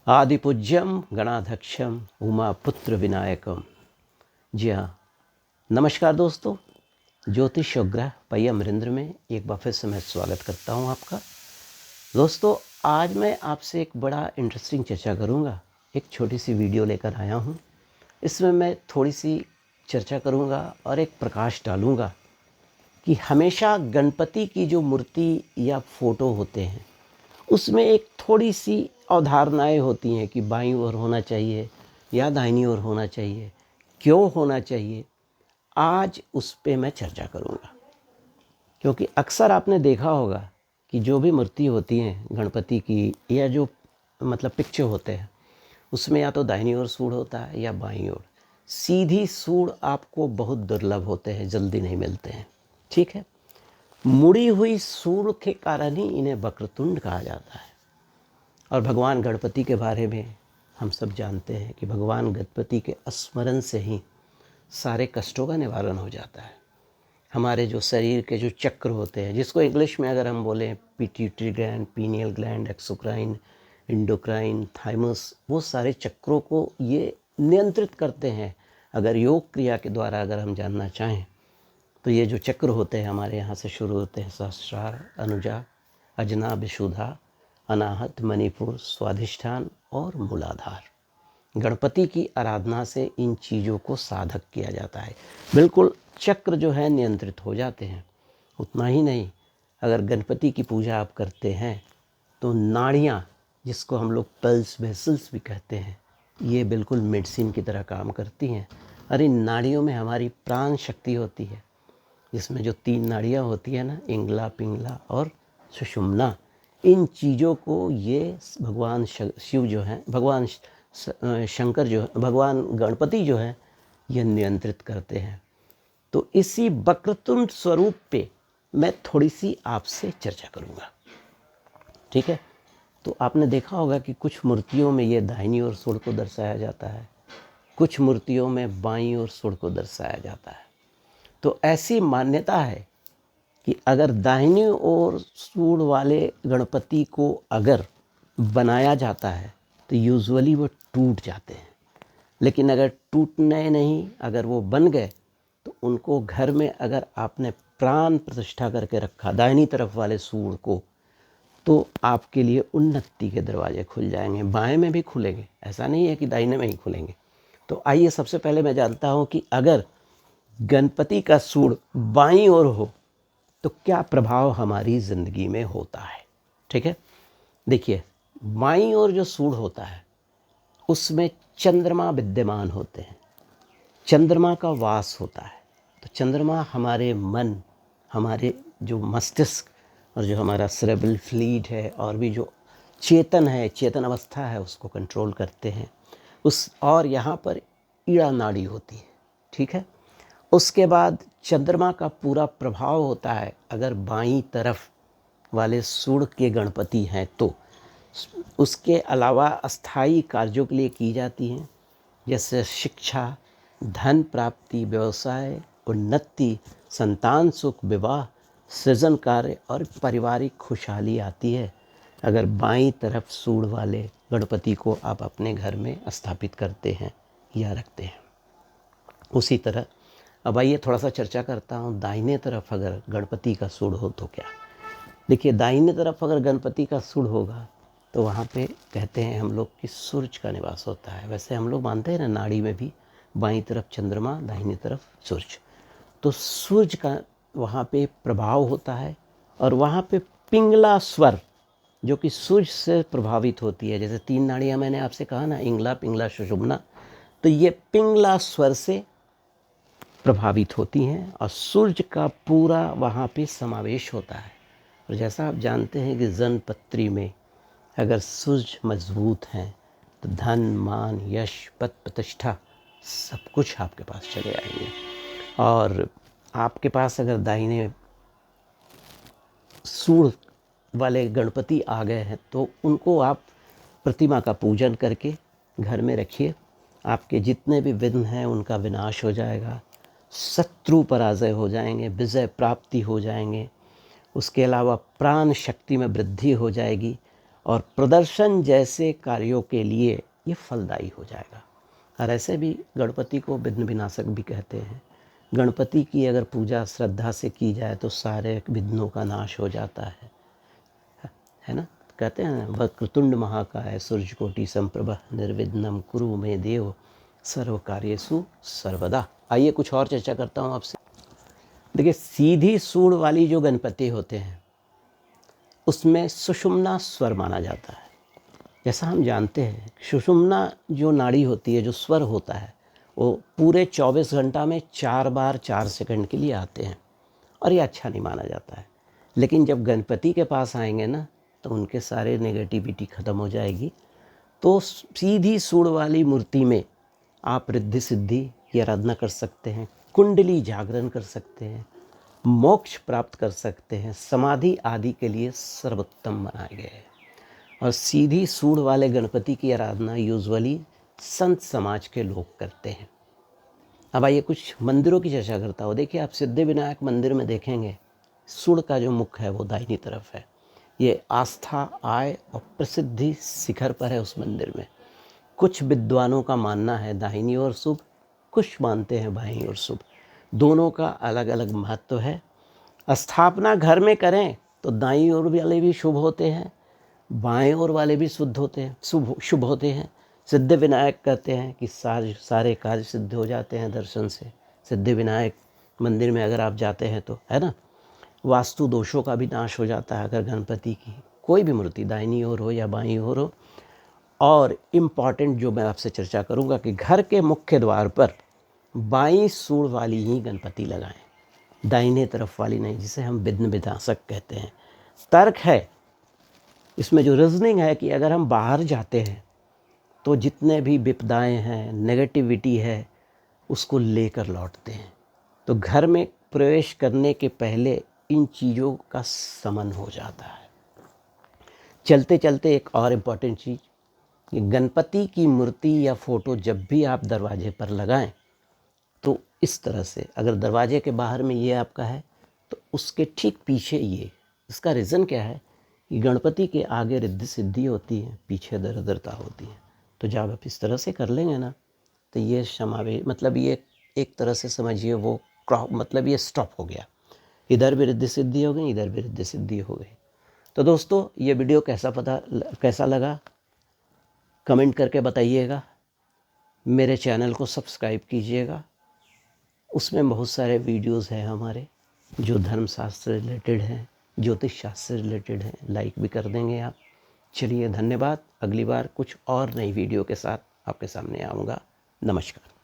आदिपूज्यम गणाध्यक्षम उमापुत्र विनायकम। जी हाँ, नमस्कार दोस्तों। ज्योतिष और ग्रह पै अमरिंद्र में एक बार फिर से मैं स्वागत करता हूँ आपका। दोस्तों, आज मैं आपसे एक बड़ा इंटरेस्टिंग चर्चा करूँगा। एक छोटी सी वीडियो लेकर आया हूँ। इसमें मैं थोड़ी सी चर्चा करूँगा और एक प्रकाश डालूँगा कि हमेशा गणपति की जो मूर्ति या फोटो होते हैं उसमें एक थोड़ी सी अवधारणाएँ होती हैं कि बाईं ओर होना चाहिए या दाहिनी ओर होना चाहिए, क्यों होना चाहिए। आज उस पे मैं चर्चा करूँगा, क्योंकि अक्सर आपने देखा होगा कि जो भी मूर्ति होती हैं गणपति की या जो पिक्चर होते हैं उसमें या तो दाहिनी ओर सूंड होता है या बाईं ओर। सीधी सूंड आपको बहुत दुर्लभ होते हैं, जल्दी नहीं मिलते हैं। ठीक है, मुड़ी हुई सूंड के कारण ही इन्हें वक्रतुंड कहा जाता है। और भगवान गणपति के बारे में हम सब जानते हैं कि भगवान गणपति के स्मरण से ही सारे कष्टों का निवारण हो जाता है। हमारे जो शरीर के जो चक्र होते हैं, जिसको इंग्लिश में अगर हम बोलें pituitary gland, pineal gland, exocrine, endocrine, thymus, वो सारे चक्रों को ये नियंत्रित करते हैं। अगर योग क्रिया के द्वारा अगर हम जानना चाहें तो ये जो चक्र होते हैं हमारे यहाँ से शुरू होते हैं सहस्रार, अनुजा, अजना, विशुद्धा, अनाहत, मणिपुर, स्वाधिष्ठान और मूलाधार। गणपति की आराधना से इन चीज़ों को साधक किया जाता है। बिल्कुल चक्र जो है नियंत्रित हो जाते हैं। उतना ही नहीं, अगर गणपति की पूजा आप करते हैं तो नाड़ियाँ, जिसको हम लोग पल्स वेसल्स भी कहते हैं, ये बिल्कुल मेडिसिन की तरह काम करती हैं। और इन नाड़ियों में हमारी प्राण शक्ति होती है, जिसमें जो 3 नाड़ियाँ होती है ना, इंगला, पिंगला और सुषुम्ना, इन चीज़ों को ये भगवान शिव जो हैं, भगवान शंकर जो है, भगवान गणपति जो है, ये नियंत्रित करते हैं। तो इसी वक्रतुंड स्वरूप पे मैं थोड़ी सी आपसे चर्चा करूँगा। ठीक है, तो आपने देखा होगा कि कुछ मूर्तियों में ये दाहिनी ओर सूंड को दर्शाया जाता है, कुछ मूर्तियों में बाईं ओर सूंड को दर्शाया जाता है। तो ऐसी मान्यता है कि अगर दाहिनी ओर सूंड वाले गणपति को अगर बनाया जाता है तो यूजुअली वो टूट जाते हैं। लेकिन अगर टूटने नहीं, अगर वो बन गए तो उनको घर में अगर आपने प्राण प्रतिष्ठा करके रखा दाहिनी तरफ वाले सूंड को, तो आपके लिए उन्नति के दरवाजे खुल जाएंगे। बाएं में भी खुलेंगे, ऐसा नहीं है कि दाहिने में ही खुलेंगे। तो आइए सबसे पहले मैं जानता हूँ कि अगर गणपति का सूंड बाईं ओर हो तो क्या प्रभाव हमारी ज़िंदगी में होता है। ठीक है, देखिए, बाईं ओर जो सूंड होता है उसमें चंद्रमा विद्यमान होते हैं, चंद्रमा का वास होता है। तो चंद्रमा हमारे मन, हमारे जो मस्तिष्क और जो हमारा सेरेब्रल फ्लूइड है और भी जो चेतन है, चेतन अवस्था है, उसको कंट्रोल करते हैं। और यहाँ पर ईड़ा नाड़ी होती है। ठीक है, उसके बाद चंद्रमा का पूरा प्रभाव होता है अगर बाईं तरफ वाले सूंड के गणपति हैं तो। उसके अलावा अस्थाई कार्यों के लिए की जाती हैं, जैसे शिक्षा, धन प्राप्ति, व्यवसाय, उन्नति, संतान सुख, विवाह, सृजन कार्य और पारिवारिक खुशहाली आती है अगर बाईं तरफ सूंड वाले गणपति को आप अपने घर में स्थापित करते हैं या रखते हैं। उसी तरह अब आइए थोड़ा सा चर्चा करता हूँ, दाहिने तरफ अगर गणपति का सूंड हो तो क्या। देखिए, दाहिने तरफ अगर गणपति का सूंड होगा तो वहाँ पे कहते हैं हम लोग कि सूरज का निवास होता है। वैसे हम लोग मानते हैं ना, नाड़ी में भी बाईं तरफ चंद्रमा, दाहिनी तरफ सूरज। तो सूरज का वहाँ पे प्रभाव होता है। और वहाँ पे पिंगला स्वर, जो कि सूरज से प्रभावित होती है, जैसे 3 नाड़ियाँ मैंने आपसे कहा ना, इंगला, पिंगला, सुषुम्ना, तो ये पिंगला स्वर से प्रभावित होती हैं और सूर्य का पूरा वहाँ पे समावेश होता है। और जैसा आप जानते हैं कि जन्मपत्री में अगर सूर्य मजबूत हैं तो धन, मान, यश, पद, प्रतिष्ठा सब कुछ आपके पास चले आएंगे। और आपके पास अगर दाहिने सूंड वाले गणपति आ गए हैं तो उनको आप प्रतिमा का पूजन करके घर में रखिए। आपके जितने भी विघ्न हैं उनका विनाश हो जाएगा, शत्रु पराजय हो जाएंगे, विजय प्राप्ति हो जाएंगे। उसके अलावा प्राण शक्ति में वृद्धि हो जाएगी और प्रदर्शन जैसे कार्यों के लिए ये फलदायी हो जाएगा। और ऐसे भी गणपति को विघ्न विनाशक भी कहते हैं। गणपति की अगर पूजा श्रद्धा से की जाए तो सारे विघ्नों का नाश हो जाता है ना। कहते हैं वक्रतुंड महाकाय सूर्यकोटि समप्रभ निर्विघ्नं कुरु मे देव सर्व कार्येषु सर्वदा। आइए कुछ और चर्चा करता हूँ आपसे। देखिए, सीधी सूंड वाली जो गणपति होते हैं उसमें सुषुम्ना स्वर माना जाता है। जैसा हम जानते हैं सुषुम्ना जो नाड़ी होती है, जो स्वर होता है, वो पूरे 24 घंटा में 4 बार 4 सेकंड के लिए आते हैं और ये अच्छा नहीं माना जाता है। लेकिन जब गणपति के पास आएंगे ना तो उनके सारे नेगेटिविटी ख़त्म हो जाएगी। तो सीधी सूंड वाली मूर्ति में आप रिद्धि सिद्धि की आराधना कर सकते हैं, कुंडली जागरण कर सकते हैं, मोक्ष प्राप्त कर सकते हैं, समाधि आदि के लिए सर्वोत्तम बनाए गए हैं। और सीधी सूंड वाले गणपति की आराधना यूजुअली संत समाज के लोग करते हैं। अब आइए कुछ मंदिरों की चर्चा करता हूँ। देखिए, आप सिद्धिविनायक मंदिर में देखेंगे सूंड का जो मुख है वो दाहिनी तरफ है। ये आस्था, आय और प्रसिद्धि शिखर पर है उस मंदिर में। कुछ विद्वानों का मानना है दाहिनी ओर शुभ, कुछ मानते हैं बाईं ओर शुभ। दोनों का अलग अलग महत्व है। स्थापना घर में करें तो दाईं ओर वाले भी शुभ होते हैं, बाएं ओर वाले भी शुद्ध होते हैं, शुभ होते हैं। सिद्धिविनायक कहते हैं कि सारे कार्य सिद्ध हो जाते हैं दर्शन से। सिद्धिविनायक मंदिर में अगर आप जाते हैं तो, है ना। वास्तु दोषों का भी नाश हो जाता है अगर गणपति की कोई भी मूर्ति दाहिनी ओर हो या बाईं ओर हो। और इम्पॉर्टेंट जो मैं आपसे चर्चा करूंगा कि घर के मुख्य द्वार पर बाईं सूंड वाली ही गणपति लगाएं, दाहिने तरफ वाली नहीं, जिसे हम विघ्न विनाशक कहते हैं। तर्क है इसमें, जो रीजनिंग है कि अगर हम बाहर जाते हैं तो जितने भी विपदाएं हैं, नेगेटिविटी है, उसको लेकर लौटते हैं। तो घर में प्रवेश करने के पहले इन चीज़ों का समन हो जाता है। चलते चलते एक और इम्पॉर्टेंट चीज़, कि गणपति की मूर्ति या फ़ोटो जब भी आप दरवाजे पर लगाएं तो इस तरह से, अगर दरवाजे के बाहर में ये आपका है तो उसके ठीक पीछे ये। इसका रीज़न क्या है कि गणपति के आगे रिद्धि सिद्धि होती है, पीछे दरिद्रता होती है। तो जब आप इस तरह से कर लेंगे ना तो ये समावेश, मतलब ये एक तरह से समझिए वो मतलब ये स्टॉप हो गया। इधर भी रिद्धि सिद्धि हो गई, इधर भी रिद्धि सिद्धि हो गई। तो दोस्तों, ये वीडियो कैसा लगा कमेंट करके बताइएगा। मेरे चैनल को सब्सक्राइब कीजिएगा। उसमें बहुत सारे वीडियोस हैं हमारे जो धर्मशास्त्र रिलेटेड हैं, ज्योतिष शास्त्र रिलेटेड हैं। लाइक भी कर देंगे आप। चलिए, धन्यवाद। अगली बार कुछ और नई वीडियो के साथ आपके सामने आऊँगा। नमस्कार।